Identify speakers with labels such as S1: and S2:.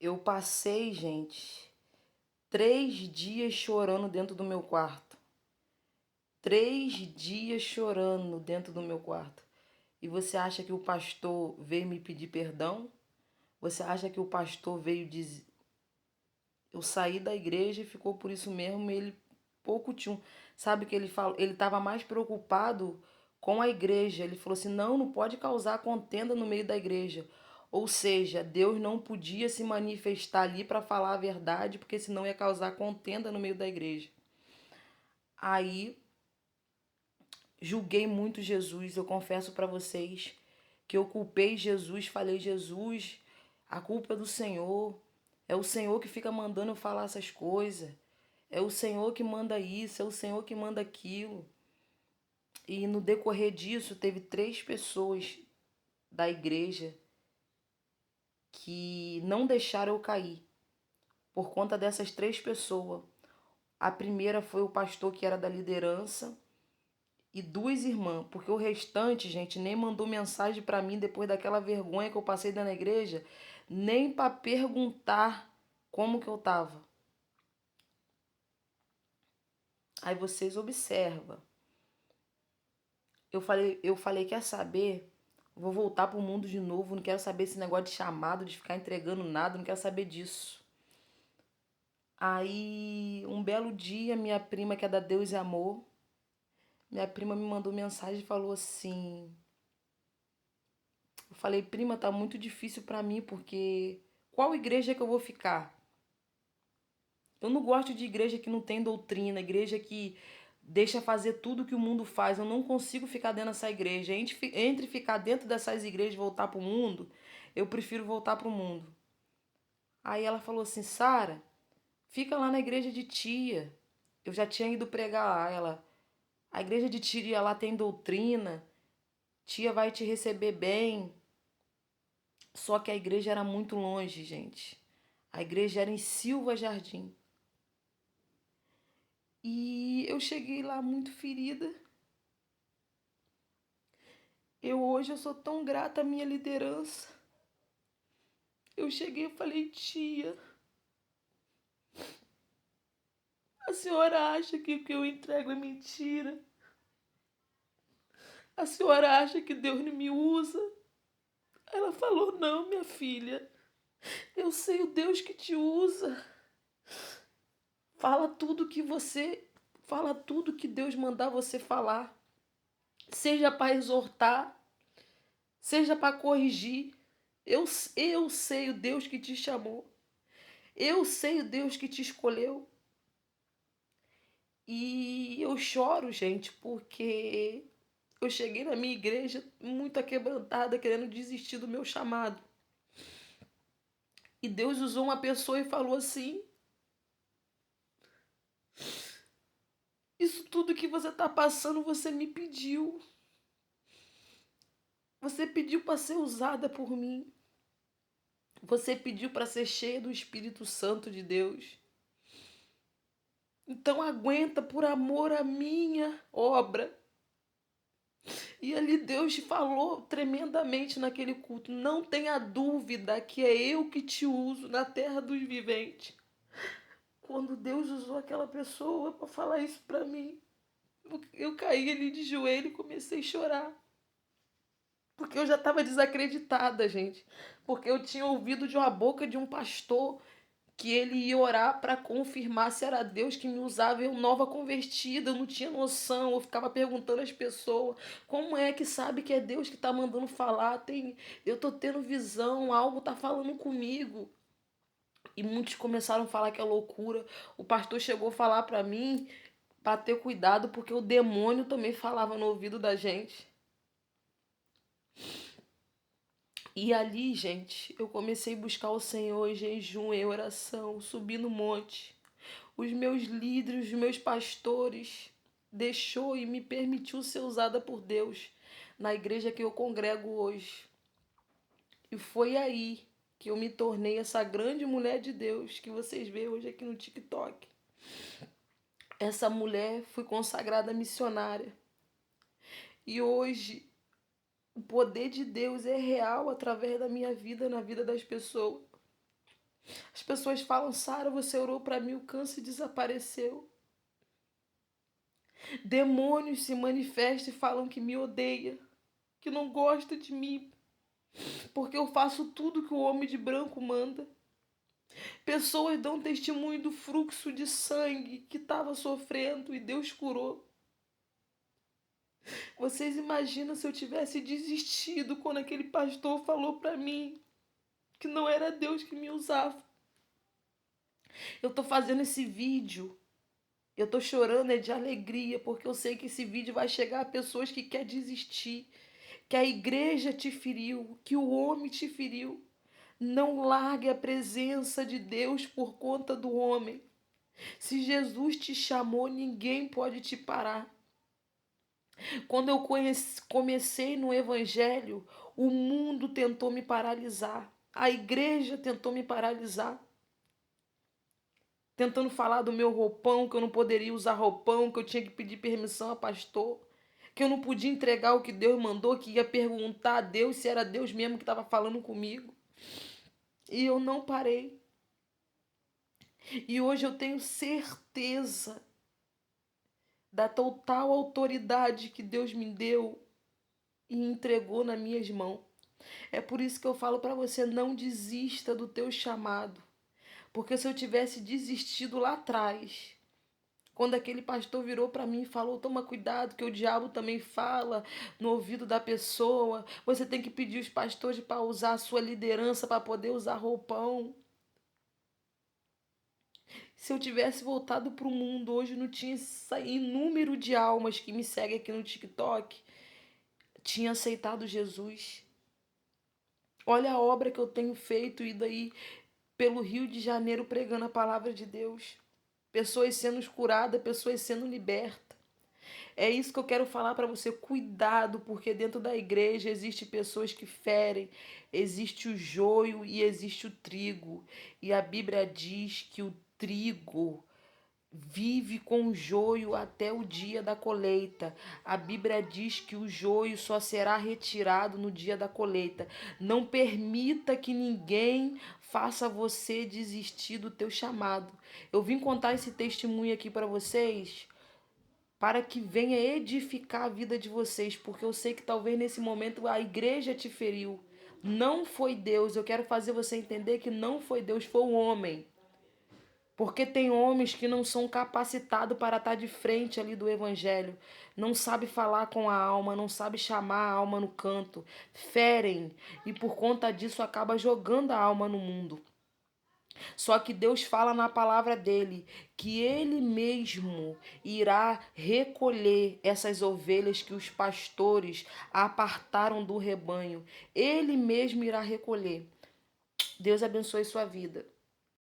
S1: Eu passei, gente, 3 dias chorando dentro do meu quarto. 3 dias chorando dentro do meu quarto. E você acha que o pastor veio me pedir perdão? Você acha que o pastor veio dizer. Eu saí da igreja e ficou por isso mesmo. Ele pouco tinha. Sabe que ele falou? Ele estava mais preocupado com a igreja. Ele falou assim: não, não pode causar contenda no meio da igreja. Ou seja, Deus não podia se manifestar ali para falar a verdade, porque senão ia causar contenda no meio da igreja. Aí julguei muito Jesus. Eu confesso para vocês que eu culpei Jesus, falei: Jesus, a culpa é do Senhor. É o Senhor que fica mandando eu falar essas coisas. É o Senhor que manda isso, é o Senhor que manda aquilo. E no decorrer disso, teve 3 pessoas da igreja que não deixaram eu cair. Por conta dessas 3 pessoas. A primeira foi o pastor que era da liderança e 2 irmãs, porque o restante, gente, nem mandou mensagem para mim depois daquela vergonha que eu passei dentro da igreja, nem para perguntar como que eu tava. Aí vocês observam. Eu falei, quer saber? Vou voltar pro mundo de novo, não quero saber esse negócio de chamado, de ficar entregando nada, não quero saber disso. Aí, um belo dia, minha prima, que é da Deus e Amor, minha prima me mandou mensagem e falou assim: eu falei, prima, tá muito difícil pra mim, porque qual igreja que eu vou ficar? Eu não gosto de igreja que não tem doutrina, igreja que deixa fazer tudo que o mundo faz. Eu não consigo ficar dentro dessa igreja. Entre ficar dentro dessas igrejas e voltar pro mundo, eu prefiro voltar pro mundo. Aí ela falou assim, Sara, fica lá na igreja de tia. Eu já tinha ido pregar lá. A igreja de tia lá tem doutrina, tia vai te receber bem. Só que a igreja era muito longe, gente. A igreja era em Silva Jardim. E eu cheguei lá muito ferida. Hoje eu sou tão grata à minha liderança. Eu cheguei e falei, tia, a senhora acha que o que eu entrego é mentira? A senhora acha que Deus não me usa? Ela falou, não, minha filha, eu sei o Deus que te usa. Fala tudo que você, fala tudo que Deus mandar você falar. Seja para exortar, seja para corrigir. Eu sei o Deus que te chamou. Eu sei o Deus que te escolheu. E eu choro, gente, porque eu cheguei na minha igreja muito aquebrantada, querendo desistir do meu chamado. E Deus usou uma pessoa e falou assim: isso tudo que você está passando, você me pediu. Você pediu para ser usada por mim. Você pediu para ser cheia do Espírito Santo de Deus. Então aguenta por amor à minha obra. E ali Deus falou tremendamente naquele culto. Não tenha dúvida que é eu que te uso na terra dos viventes. Quando Deus usou aquela pessoa para falar isso para mim, eu caí ali de joelho e comecei a chorar. Porque eu já estava desacreditada, gente. Porque eu tinha ouvido de uma boca de um pastor que ele ia orar para confirmar se era Deus que me usava, eu nova convertida, eu não tinha noção, eu ficava perguntando às pessoas, como é que sabe que é Deus que está mandando falar? Eu tô tendo visão, algo tá falando comigo. E muitos começaram a falar que é loucura. O pastor chegou a falar para mim para ter cuidado porque o demônio também falava no ouvido da gente. E ali, gente, eu comecei a buscar o Senhor em jejum, em oração, subi no monte. Os meus líderes, os meus pastores, deixou e me permitiu ser usada por Deus na igreja que eu congrego hoje. E foi aí que eu me tornei essa grande mulher de Deus que vocês veem hoje aqui no TikTok. Essa mulher foi consagrada missionária. E hoje o poder de Deus é real através da minha vida, na vida das pessoas. As pessoas falam: Sara, você orou para mim, o câncer desapareceu. Demônios se manifestam e falam que me odeia, que não gosta de mim, porque eu faço tudo que o homem de branco manda. Pessoas dão testemunho do fluxo de sangue que estava sofrendo e Deus curou. Vocês imaginam se eu tivesse desistido quando aquele pastor falou para mim que não era Deus que me usava? Eu tô fazendo esse vídeo, eu tô chorando de alegria, porque eu sei que esse vídeo vai chegar a pessoas que querem desistir, que a igreja te feriu, que o homem te feriu. Não largue a presença de Deus por conta do homem. Se Jesus te chamou, ninguém pode te parar. Quando eu comecei no Evangelho, o mundo tentou me paralisar. A igreja tentou me paralisar. Tentando falar do meu roupão, que eu não poderia usar roupão, que eu tinha que pedir permissão a pastor, que eu não podia entregar o que Deus mandou, que ia perguntar a Deus se era Deus mesmo que estava falando comigo. E eu não parei. E hoje eu tenho certeza da total autoridade que Deus me deu e entregou nas minhas mãos. É por isso que eu falo para você, não desista do teu chamado. Porque se eu tivesse desistido lá atrás, quando aquele pastor virou para mim e falou: toma cuidado, que o diabo também fala no ouvido da pessoa. Você tem que pedir os pastores para usar a sua liderança para poder usar roupão. Se eu tivesse voltado para o mundo hoje, não tinha esse inúmero de almas que me seguem aqui no TikTok, tinha aceitado Jesus. Olha a obra que eu tenho feito, ido aí pelo Rio de Janeiro pregando a palavra de Deus. Pessoas sendo curadas, pessoas sendo libertas. É isso que eu quero falar para você. Cuidado, porque dentro da igreja existe pessoas que ferem, existe o joio e existe o trigo. E a Bíblia diz que o trigo vive com o joio até o dia da colheita. A Bíblia diz que o joio só será retirado no dia da colheita. Não permita que ninguém faça você desistir do teu chamado. Eu vim contar esse testemunho aqui para vocês, para que venha edificar a vida de vocês, porque eu sei que talvez nesse momento a igreja te feriu. Não foi Deus. Eu quero fazer você entender que não foi Deus, foi o homem. Porque tem homens que não são capacitados para estar de frente ali do evangelho. Não sabe falar com a alma, não sabe chamar a alma no canto. Ferem e por conta disso acaba jogando a alma no mundo. Só que Deus fala na palavra dele que ele mesmo irá recolher essas ovelhas que os pastores apartaram do rebanho. Ele mesmo irá recolher. Deus abençoe sua vida.